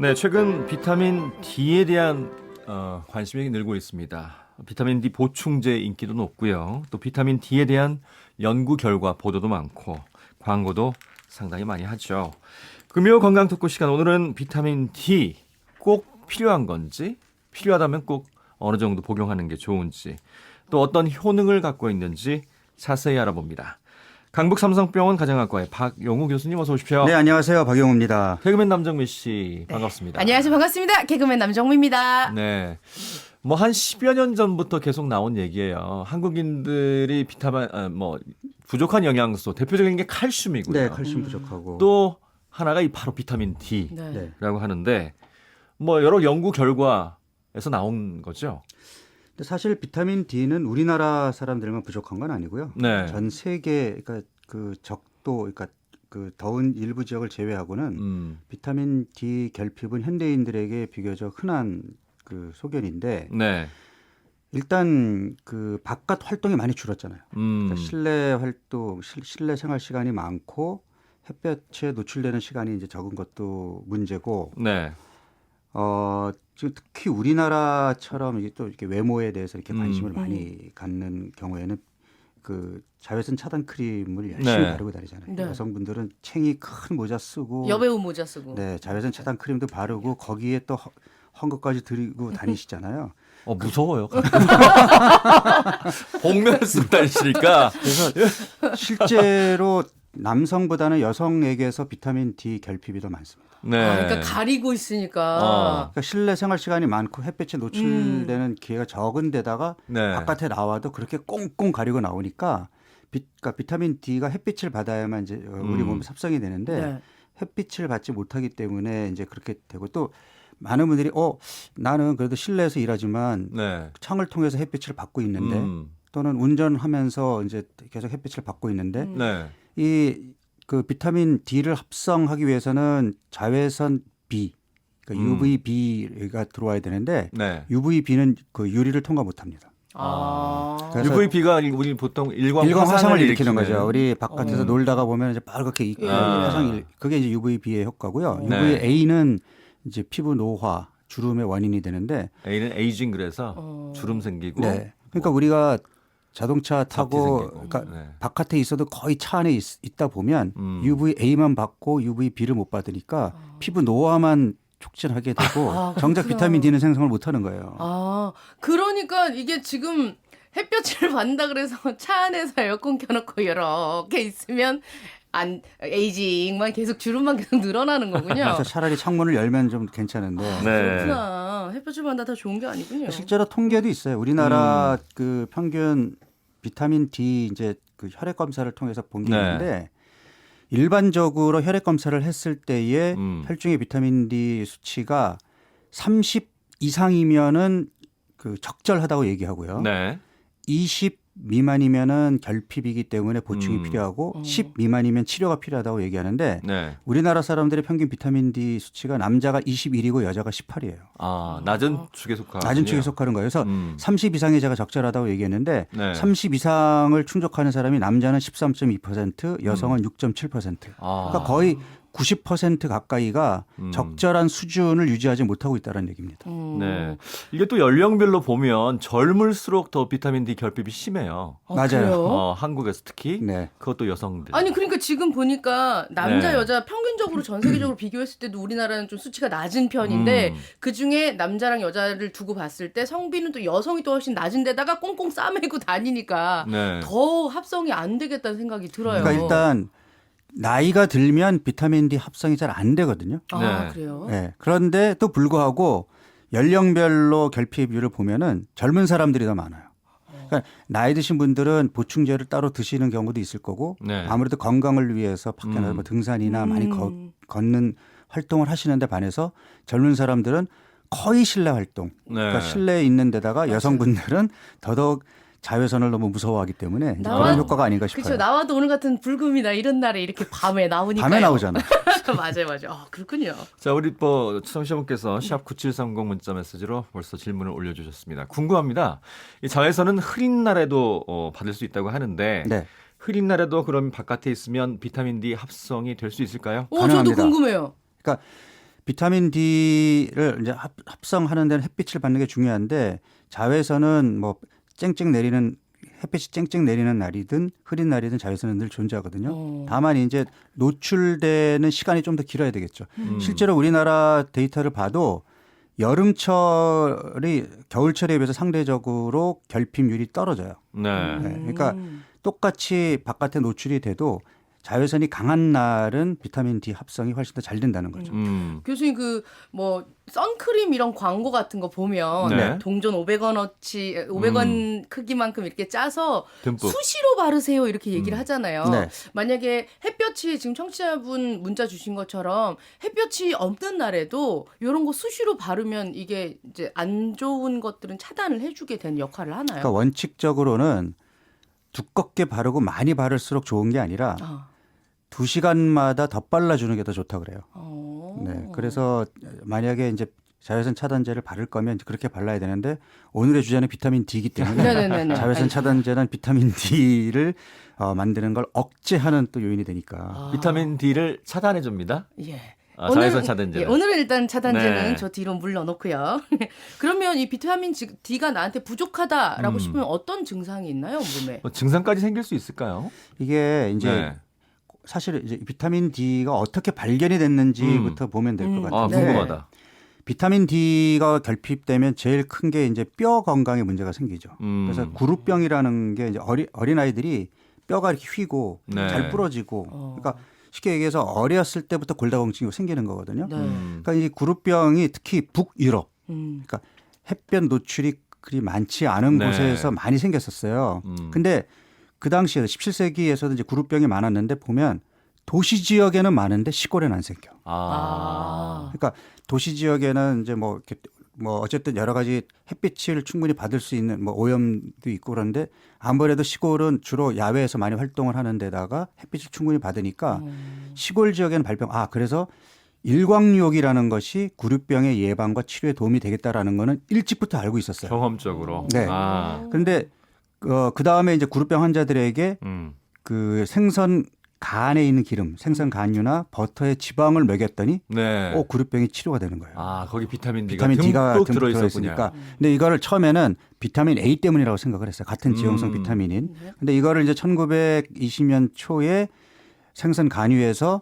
네, 최근 비타민 D에 대한 관심이 늘고 있습니다. 비타민 D 보충제 인기도 높고요. 또 비타민 D에 대한 연구 결과 보도도 많고 광고도 상당히 많이 하죠. 금요 건강 특구 시간, 오늘은 비타민 D 꼭 필요한 건지, 필요하다면 꼭 어느 정도 복용하는 게 좋은지, 또 어떤 효능을 갖고 있는지 자세히 알아봅니다. 강북 삼성병원 가정학과의 박용우 교수님, 어서 오십시오. 네, 안녕하세요. 박용우입니다. 개그맨 남정미 씨, 반갑습니다. 안녕하세요. 반갑습니다. 개그맨 남정미입니다. 네. 뭐 한 10여 년 전부터 계속 나온 얘기예요. 한국인들이 비타민 부족한 영양소, 대표적인 게 칼슘이고요. 네, 칼슘 부족하고. 또 하나가 바로 비타민 D라고 네. 하는데, 뭐 여러 연구 결과에서 나온 거죠. 근데 사실 비타민 D는 우리나라 사람들만 부족한 건 아니고요. 네. 전 세계, 그러니까 그 적도, 그러니까 그 더운 일부 지역을 제외하고는 비타민 D 결핍은 현대인들에게 비교적 흔한 그 소견인데, 네. 일단 그 바깥 활동이 많이 줄었잖아요. 그러니까 실내 활동, 실내 생활 시간이 많고 햇볕에 노출되는 시간이 이제 적은 것도 문제고. 네. 지금 특히 우리나라처럼 이게 또 이렇게 외모에 대해서 이렇게 관심을 많이 갖는 경우에는 그 자외선 차단 크림을 열심히 네. 바르고 다니잖아요. 네. 여성분들은 챙이 큰 모자 쓰고, 여배우 모자 쓰고. 네, 자외선 차단 크림도 바르고 거기에 또 헝겊까지 들이고 다니시잖아요. 무서워요. 복면을 쓰고 다니시니까. 그래서 실제로 남성보다는 여성에게서 비타민 D 결핍이 더 많습니다. 네. 그러니까 가리고 있으니까. 그러니까 실내 생활 시간이 많고 햇볕에 노출되는 기회가 적은 데다가 네. 바깥에 나와도 그렇게 꽁꽁 가리고 나오니까 그러니까 비타민 D가 햇빛을 받아야만 이제 우리 몸에 섭성이 되는데 네. 햇빛을 받지 못하기 때문에 이제 그렇게 되고, 또 많은 분들이 나는 그래도 실내에서 일하지만 네. 창을 통해서 햇빛을 받고 있는데 또는 운전하면서 이제 계속 햇빛을 받고 있는데 네. 이 그 비타민 D를 합성하기 위해서는 자외선 B, 그러니까 UVB가 들어와야 되는데 네. UVB는 그 유리를 통과 못합니다. 그래서 UVB가 우리 보통 일광 화상을 일으키는 일으키는. 거죠. 우리 바깥에서 놀다가 보면 이제 빨갛게 화상 그게 이제 UVB의 효과고요. 네. UVA는 이제 피부 노화, 주름의 원인이 되는데. A는 에이징, 그래서 주름 생기고. 네. 그러니까 우리가 자동차 타고 생기고. 그러니까 네. 바깥에 있어도 거의 차 안에 있다 보면 UVA만 받고 UVB를 못 받으니까 피부 노화만 촉진하게 되고 정작 그렇구나. 비타민 D는 생성을 못 하는 거예요. 그러니까 이게 지금 햇볕을 받는다 그래서 차 안에서 에어컨 켜놓고 이렇게 있으면 에이징만 계속 주름만 계속 늘어나는 거군요. 그래서 차라리 창문을 열면 좀 괜찮은데. 네. 그렇구나. 햇볕을 받는다 더 좋은 게 아니군요. 실제로 통계도 있어요. 우리나라 그 평균 비타민 D 이제 그 혈액 검사를 통해서 본 게 네. 있는데, 일반적으로 혈액 검사를 했을 때의 혈중의 비타민 D 수치가 30 이상이면은 그 적절하다고 얘기하고요. 네. 20 미만이면은 결핍이기 때문에 보충이 필요하고 10 미만이면 치료가 필요하다고 얘기하는데, 네. 우리나라 사람들의 평균 비타민 D 수치가 남자가 21이고 여자가 18이에요. 낮은 축에 속하는. 낮은 축에 속하는 거예요. 그래서 30 이상이 제가 적절하다고 얘기했는데, 네. 30 이상을 충족하는 사람이 남자는 13.2%, 여성은 6.7%. 그러니까 거의 90% 가까이가 적절한 수준을 유지하지 못하고 있다는 얘기입니다. 네. 이게 또 연령별로 보면 젊을수록 더 비타민 D 결핍이 심해요. 맞아요. 그래요? 한국에서 특히. 네. 그것도 여성들. 아니 그러니까 지금 보니까 남자 네. 여자 평균적으로 전 세계적으로 비교했을 때도 우리나라는 좀 수치가 낮은 편인데 그중에 남자랑 여자를 두고 봤을 때 성비는 또 여성이 또 훨씬 낮은 데다가 꽁꽁 싸매고 다니니까 네. 더 합성이 안 되겠다는 생각이 들어요. 그러니까 일단 나이가 들면 비타민 D 합성이 잘 안 되거든요. 네. 그래요? 네. 그런데 또 불구하고 연령별로 결핍률을 보면은 젊은 사람들이 더 많아요. 그러니까 나이 드신 분들은 보충제를 따로 드시는 경우도 있을 거고, 네. 아무래도 건강을 위해서 밖에 나가서 뭐 등산이나 많이 걷는 활동을 하시는데 반해서 젊은 사람들은 거의 실내 활동, 그러니까 실내에 있는 데다가 여성분들은 더더욱 자외선을 너무 무서워하기 때문에 그런 효과가 아닌가 싶어요. 그렇죠. 나와도 오늘 같은 불금이나 이런 날에 이렇게 밤에 나오니까. 밤에 나오잖아요. 맞아요. 그렇군요. 자, 우리 청취자분께서 샵 9730 문자 메시지로 벌써 질문을 올려주셨습니다. 궁금합니다. 이 자외선은 흐린 날에도 받을 수 있다고 하는데, 네. 흐린 날에도 그럼 바깥에 있으면 비타민 D 합성이 될 수 있을까요? 저도 가능합니다. 궁금해요. 그러니까 비타민 D를 이제 합성하는 데는 햇빛을 받는 게 중요한데 자외선은 뭐 쨍쨍 내리는 햇빛이 쨍쨍 내리는 날이든 흐린 날이든 자외선은 늘 존재하거든요. 다만 이제 노출되는 시간이 좀 더 길어야 되겠죠. 실제로 우리나라 데이터를 봐도 여름철이 겨울철에 비해서 상대적으로 결핍률이 떨어져요. 네. 네, 그러니까 똑같이 바깥에 노출이 돼도 자외선이 강한 날은 비타민 D 합성이 훨씬 더 잘 된다는 거죠. 교수님 그 뭐 선크림 이런 광고 같은 거 보면 네. 동전 500원어치 500원 크기만큼 이렇게 짜서 듬뿍. 수시로 바르세요 이렇게 얘기를 하잖아요. 네. 만약에 햇볕이 지금 청취자분 문자 주신 것처럼 햇볕이 없는 날에도 이런 거 수시로 바르면 이게 이제 안 좋은 것들은 차단을 해주게 되는 역할을 하나요? 그러니까 원칙적으로는 두껍게 바르고 많이 바를수록 좋은 게 아니라 아. 2시간마다 더 발라주는 게 더 좋다 그래요. 어. 네, 그래서 만약에 이제 자외선 차단제를 바를 거면 그렇게 발라야 되는데 오늘의 주제는 비타민 D이기 때문에 네네네네. 자외선 차단제는 비타민 D를 만드는 걸 억제하는 또 요인이 되니까. 아. 비타민 D를 차단해 줍니다. 예. 자외선 차단제. 예, 오늘은 일단 차단제는 네. 저 뒤로 물러놓고요. 그러면 이 비타민 D가 나한테 부족하다라고 싶으면 어떤 증상이 있나요, 몸에? 뭐 증상까지 생길 수 있을까요? 이게 이제 네. 사실 이제 비타민 D가 어떻게 발견이 됐는지부터 보면 될 것 아, 같은데 궁금하다. 비타민 D가 결핍되면 제일 큰 게 이제 뼈 건강에 문제가 생기죠. 그래서 구루병이라는 게 이제 어린 아이들이 뼈가 이렇게 휘고 네. 잘 부러지고 그러니까 쉽게 얘기해서 어렸을 때부터 골다공증이 생기는 거거든요. 네. 그러니까 이 구루병이 특히 북유럽 그러니까 햇볕 노출이 그리 많지 않은 네. 곳에서 많이 생겼었어요. 근데 그 당시에 17세기에서도 이제 구루병이 많았는데 보면 도시 지역에는 많은데 시골에는 안 생겨. 아. 그러니까 도시 지역에는 이제 뭐 이렇게 뭐 어쨌든 여러 가지 햇빛을 충분히 받을 수 있는 뭐 오염도 있고 그런데 아무래도 시골은 주로 야외에서 많이 활동을 하는 데다가 햇빛을 충분히 받으니까 시골 지역에는 발병. 그래서 일광욕이라는 것이 구루병의 예방과 치료에 도움이 되겠다라는 거는 일찍부터 알고 있었어요. 경험적으로. 네. 그런데 그 다음에 이제 구루병 환자들에게 그 생선 간에 있는 기름, 생선 간류나 버터에 지방을 먹였더니 네. 구루병이 치료가 되는 거예요. 거기 비타민 D가 비타민 D가 듬뿍 듬뿍 들어있었군요. 들어있으니까. 근데 이거를 처음에는 비타민 A 때문이라고 생각을 했어요. 같은 지용성 비타민인. 근데 이거를 이제 1920년 초에 생선 간유에서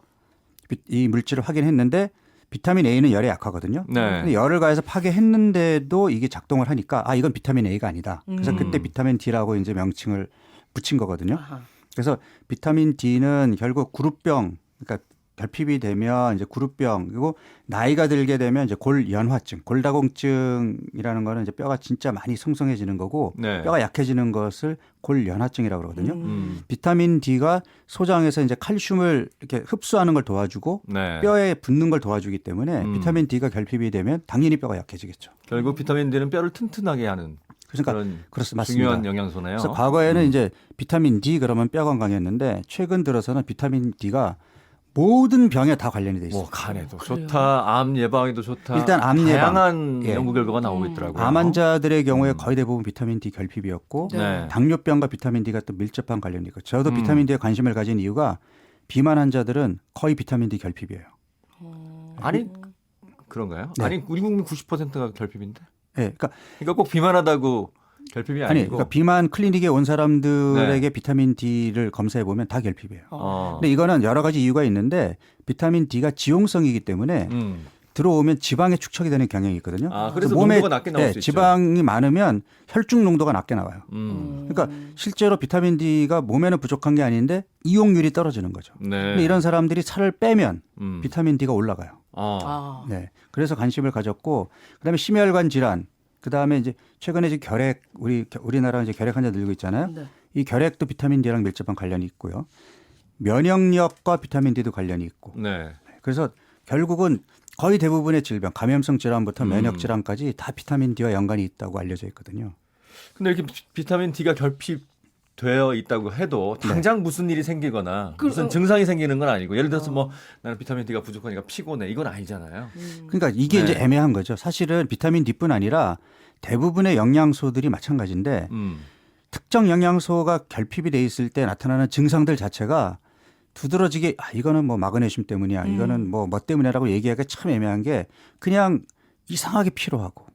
이 물질을 확인했는데 비타민 A는 열에 약하거든요. 네. 근데 열을 가해서 파괴했는데도 이게 작동을 하니까 이건 비타민 A가 아니다. 그래서 그때 비타민 D라고 이제 명칭을 붙인 거거든요. 아하. 그래서 비타민 D는 결국 구루병, 그러니까 결핍이 되면 이제 구루병, 그리고 나이가 들게 되면 이제 골연화증, 골다공증이라는 거는 이제 뼈가 진짜 많이 송송해지는 거고 네. 뼈가 약해지는 것을 골연화증이라고 그러거든요. 비타민 D가 소장에서 이제 칼슘을 이렇게 흡수하는 걸 도와주고 네. 뼈에 붙는 걸 도와주기 때문에 비타민 D가 결핍이 되면 당연히 뼈가 약해지겠죠. 결국 비타민 D는 뼈를 튼튼하게 하는 그러니까 그런 맞습니다. 중요한 영양소네요. 그래서 과거에는 이제 비타민 D 그러면 뼈 건강이었는데 최근 들어서는 비타민 D가 모든 병에 다 관련이 돼 있어요. 뭐 간에도 그래요? 좋다, 암 예방에도 좋다. 일단 암 예방. 다양한 예. 연구 결과가 나오고 있더라고요. 암 환자들의 경우에 거의 대부분 비타민 D 결핍이었고 네. 당뇨병과 비타민 D가 또 밀접한 관련이 있고 저도 비타민 D에 관심을 가진 이유가 비만 환자들은 거의 비타민 D 결핍이에요. 아니 그런가요? 네. 아니 우리 국민 90%가 결핍인데. 네, 그러니까 그러니까 꼭 비만하다고 결핍이 아니고. 그러니까 비만 클리닉에 온 사람들에게 비타민 D를 검사해 보면 다 결핍이에요. 근데 이거는 여러 가지 이유가 있는데 비타민 D가 지용성이기 때문에 들어오면 지방에 축적이 되는 경향이 있거든요. 그래서 몸에 농도가 낮게 나올 수 있죠. 지방이 많으면 혈중 농도가 낮게 나와요. 그러니까 실제로 비타민 D가 몸에는 부족한 게 아닌데 이용률이 떨어지는 거죠. 네. 근데 이런 사람들이 살을 빼면 비타민 D가 올라가요. 아. 네. 그래서 관심을 가졌고 그다음에 심혈관 질환, 그다음에 이제 최근에 이제 결핵 우리나라 이제 결핵 환자 늘고 있잖아요. 네. 이 결핵도 비타민 D랑 밀접한 관련이 있고요. 면역력과 비타민 D도 관련이 있고. 네. 그래서 결국은 거의 대부분의 질병, 감염성 질환부터 면역 질환까지 다 비타민 D와 연관이 있다고 알려져 있거든요. 근데 이렇게 비타민 D가 결핍되어 있다고 해도 당장 무슨 일이 생기거나 무슨 증상이 생기는 건 아니고 예를 들어서 뭐 나는 비타민 D가 부족하니까 피곤해 이건 아니잖아요. 그러니까 이게 네. 이제 애매한 거죠. 사실은 비타민 D뿐 아니라 대부분의 영양소들이 마찬가지인데 특정 영양소가 결핍이 돼 있을 때 나타나는 증상들 자체가 두드러지게 이거는 뭐 마그네슘 때문이야. 이거는 뭐 때문이라고 얘기하기가 참 애매한 게 그냥 이상하게 피로하고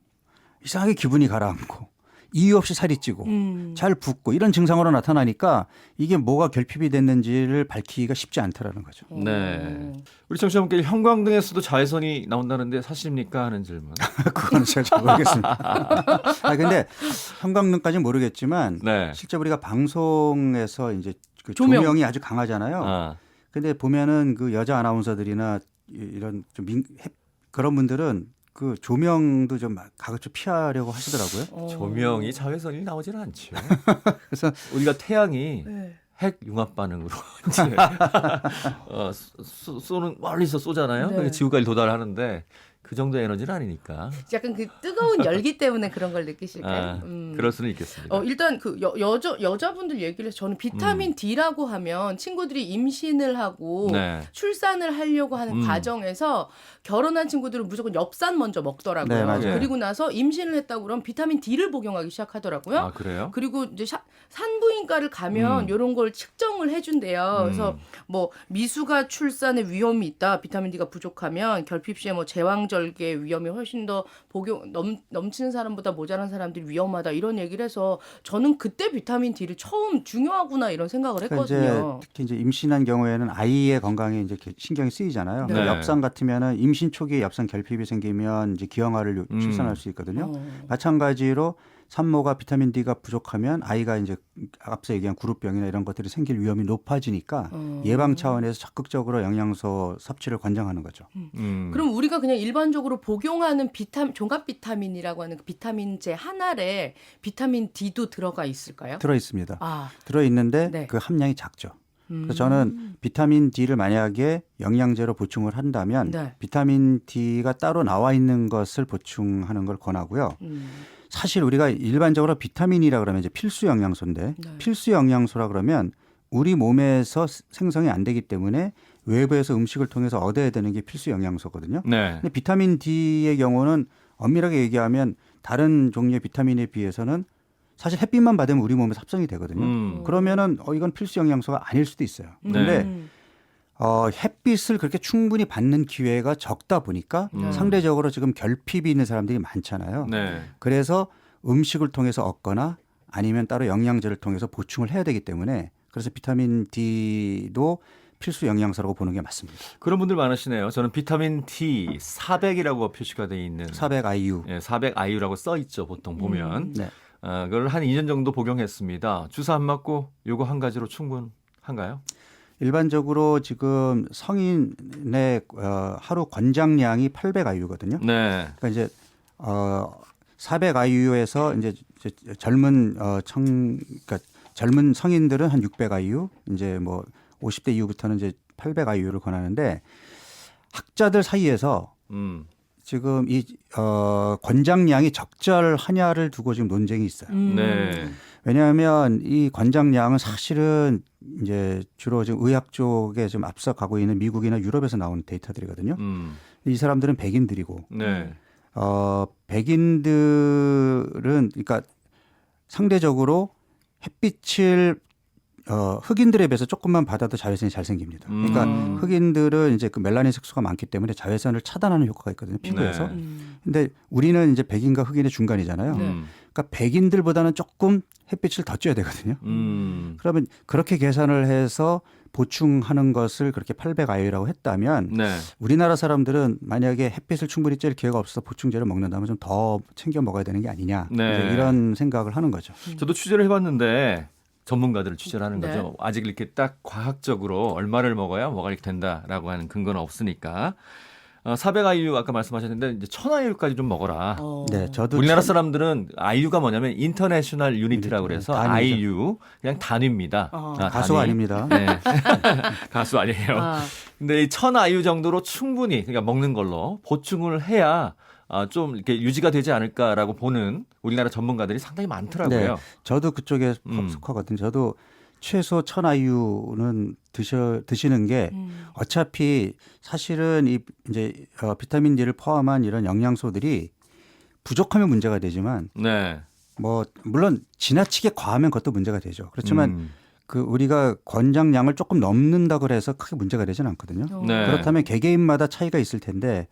이상하게 기분이 가라앉고 이유 없이 살이 찌고 잘 붓고 이런 증상으로 나타나니까 이게 뭐가 결핍이 됐는지를 밝히기가 쉽지 않더라는 거죠. 네. 우리 청취자분께 형광등에서도 자외선이 나온다는데 사실입니까 하는 질문. 그건 제가 잘 모르겠습니다. 근데 형광등까지는 모르겠지만 네. 실제 우리가 방송에서 이제 그 조명. 조명이 아주 강하잖아요. 아. 근데 보면은 그 여자 아나운서들이나 이런 좀 그런 분들은 그 조명도 좀 가급적 피하려고 하시더라고요. 조명이 자외선이 나오지는 않죠. 그래서 우리가 태양이 네. 핵 융합 반응으로 이제 쏘는 멀리서 쏘잖아요. 네. 그게 지구까지 도달하는데 그 정도의 에너지는 아니니까. 약간 그 뜨거운 열기 때문에 그런 걸 느끼실까요? 그럴 수는 있겠습니다. 일단 그 여자분들 얘기를 해서 저는 비타민 D라고 하면 친구들이 임신을 하고 네. 출산을 하려고 하는 과정에서 결혼한 친구들은 무조건 엽산 먼저 먹더라고요. 네, 맞아요. 그리고 나서 임신을 했다고 그러면 비타민 D를 복용하기 시작하더라고요. 아, 그래요? 그리고 이제 산부인과를 가면 이런 걸 측정을 해준대요. 그래서 뭐 미숙아 출산의 위험이 있다. 비타민 D가 부족하면 결핍 시에 뭐 제왕절개 위험이 훨씬 더 넘치는 사람보다 모자란 사람들이 위험하다. 이런 얘기를 해서 저는 그때 비타민 D를 처음 중요하구나 이런 생각을 했거든요. 그러니까 특히 이제 임신한 경우에는 아이의 건강에 이제 신경이 쓰이잖아요. 네. 그러니까 엽산 같으면은 임신 초기에 엽산 결핍이 생기면 이제 기형아를 출산할 수 있거든요. 마찬가지로 산모가 비타민 D가 부족하면 아이가 이제 앞서 얘기한 그룹병이나 이런 것들이 생길 위험이 높아지니까 예방 차원에서 적극적으로 영양소 섭취를 권장하는 거죠. 그럼 우리가 그냥 일반적으로 복용하는 종합 비타민이라고 하는 그 비타민제 하나에 비타민 D도 들어가 있을까요? 들어 있습니다. 아, 들어 있는데 네. 그 함량이 작죠. 그래서 저는 비타민 D를 만약에 영양제로 보충을 한다면 네. 비타민 D가 따로 나와 있는 것을 보충하는 걸 권하고요. 사실 우리가 일반적으로 비타민이라 그러면 이제 필수 영양소인데 네. 필수 영양소라 그러면 우리 몸에서 생성이 안 되기 때문에 외부에서 음식을 통해서 얻어야 되는 게 필수 영양소거든요. 네. 근데 비타민 D의 경우는 엄밀하게 얘기하면 다른 종류의 비타민에 비해서는 사실 햇빛만 받으면 우리 몸에서 합성이 되거든요. 그러면은 이건 필수 영양소가 아닐 수도 있어요. 근데 햇빛을 그렇게 충분히 받는 기회가 적다 보니까 상대적으로 지금 결핍이 있는 사람들이 많잖아요. 네. 그래서 음식을 통해서 얻거나 아니면 따로 영양제를 통해서 보충을 해야 되기 때문에 그래서 비타민 D도 필수 영양소라고 보는 게 맞습니다. 그런 분들 많으시네요. 저는 비타민 D 400이라고 표시가 되어 있는 400IU. 예, 400IU라고 써 있죠. 보통 보면. 네. 그걸 한 2년 정도 복용했습니다. 주사 안 맞고 요거 한 가지로 충분한가요? 일반적으로 지금 성인의 하루 권장량이 800IU거든요. 네. 그러니까 이제 400IU에서 이제 젊은 그러니까 젊은 성인들은 한 600IU, 이제 뭐 50대 이후부터는 이제 800IU를 권하는데 학자들 사이에서 지금 이 권장량이 적절하냐를 두고 지금 논쟁이 있어요. 네. 왜냐하면 이 권장량은 사실은 이제 주로 지금 의학 쪽에 좀 앞서가고 있는 미국이나 유럽에서 나온 데이터들이거든요. 이 사람들은 백인들이고, 네. 백인들은 그러니까 상대적으로 햇빛을 흑인들에 비해서 조금만 받아도 자외선이 잘 생깁니다. 그러니까 흑인들은 이제 그 멜라닌 색소가 많기 때문에 자외선을 차단하는 효과가 있거든요, 피부에서. 네. 근데 우리는 이제 백인과 흑인의 중간이잖아요. 그러니까 백인들보다는 조금 햇빛을 더 쬐야 되거든요. 그러면 그렇게 계산을 해서 보충하는 것을 그렇게 800IU라고 했다면 네. 우리나라 사람들은 만약에 햇빛을 충분히 쬐일 기회가 없어서 보충제를 먹는다면 좀 더 챙겨 먹어야 되는 게 아니냐. 네. 이제 이런 생각을 하는 거죠. 저도 취재를 해봤는데 전문가들을 취재를 하는 네. 거죠. 아직 이렇게 딱 과학적으로 얼마를 먹어야 뭐가 이렇게 된다라고 하는 근거는 없으니까. 400IU 아까 말씀하셨는데 이제 1000IU까지 좀 먹어라. 네, 저도 우리나라 사람들은 IU가 뭐냐면 인터내셔널 유니트라고 그래서 단위죠. IU 그냥 단위입니다. 가수가 단위. 아닙니다. 네. 가수 아니에요. 근데 이 1000IU 정도로 충분히 그러니까 먹는 걸로 보충을 해야 좀 이렇게 유지가 되지 않을까라고 보는 우리나라 전문가들이 상당히 많더라고요. 네, 저도 그쪽에 속하거든요. 저도 최소 1000IU는 드시는 게 어차피 사실은 이제 비타민 D를 포함한 이런 영양소들이 부족하면 문제가 되지만 네. 뭐 물론 지나치게 과하면 그것도 문제가 되죠. 그렇지만 그 우리가 권장량을 조금 넘는다 그래서 크게 문제가 되지는 않거든요. 네. 그렇다면 개개인마다 차이가 있을 텐데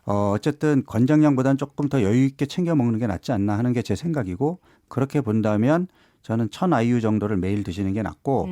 어쨌든 권장량보다는 조금 더 여유 있게 챙겨 먹는 게 낫지 않나 하는 게 제 생각이고 그렇게 본다면 저는 1000 IU 정도를 매일 드시는 게 낫고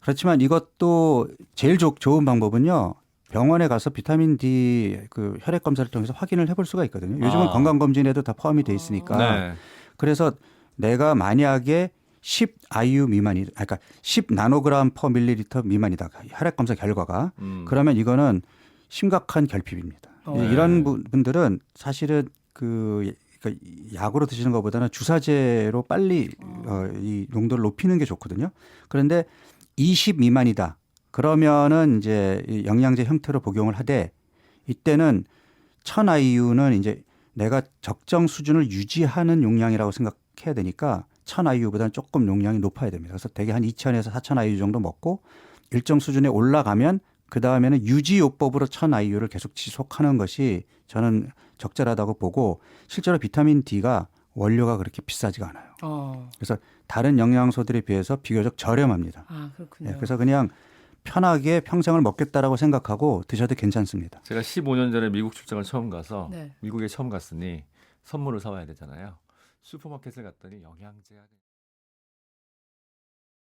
그렇지만 이것도 제일 좋은 방법은요. 병원에 가서 비타민 D 그 혈액 검사를 통해서 확인을 해볼 수가 있거든요. 요즘은 건강검진에도 다 포함이 돼 있으니까. 네. 그래서 내가 만약에 10 IU 미만이, 그러니까 10 나노그램 퍼 밀리리터 미만이다. 혈액 검사 결과가. 그러면 이거는 심각한 결핍입니다. 이런 분들은 사실은 그러니까 약으로 드시는 것보다는 주사제로 빨리 이 농도를 높이는 게 좋거든요. 그런데 20 미만이다. 그러면은 이제 이 영양제 형태로 복용을 하되 이때는 1000 IU는 이제 내가 적정 수준을 유지하는 용량이라고 생각해야 되니까 1000 IU보다는 조금 용량이 높아야 됩니다. 그래서 대개 한 2000에서 4000 IU 정도 먹고 일정 수준에 올라가면 그 다음에는 유지요법으로 1000 IU를 계속 지속하는 것이 저는 적절하다고 보고 실제로 비타민 D가 원료가 그렇게 비싸지가 않아요. 그래서 다른 영양소들에 비해서 비교적 저렴합니다. 아, 그렇군요. 네, 그래서 그냥 편하게 평생을 먹겠다라고 생각하고 드셔도 괜찮습니다. 제가 15년 전에 미국 출장을 처음 가서 네. 미국에 처음 갔으니 선물을 사와야 되잖아요. 슈퍼마켓을 갔더니 영양제가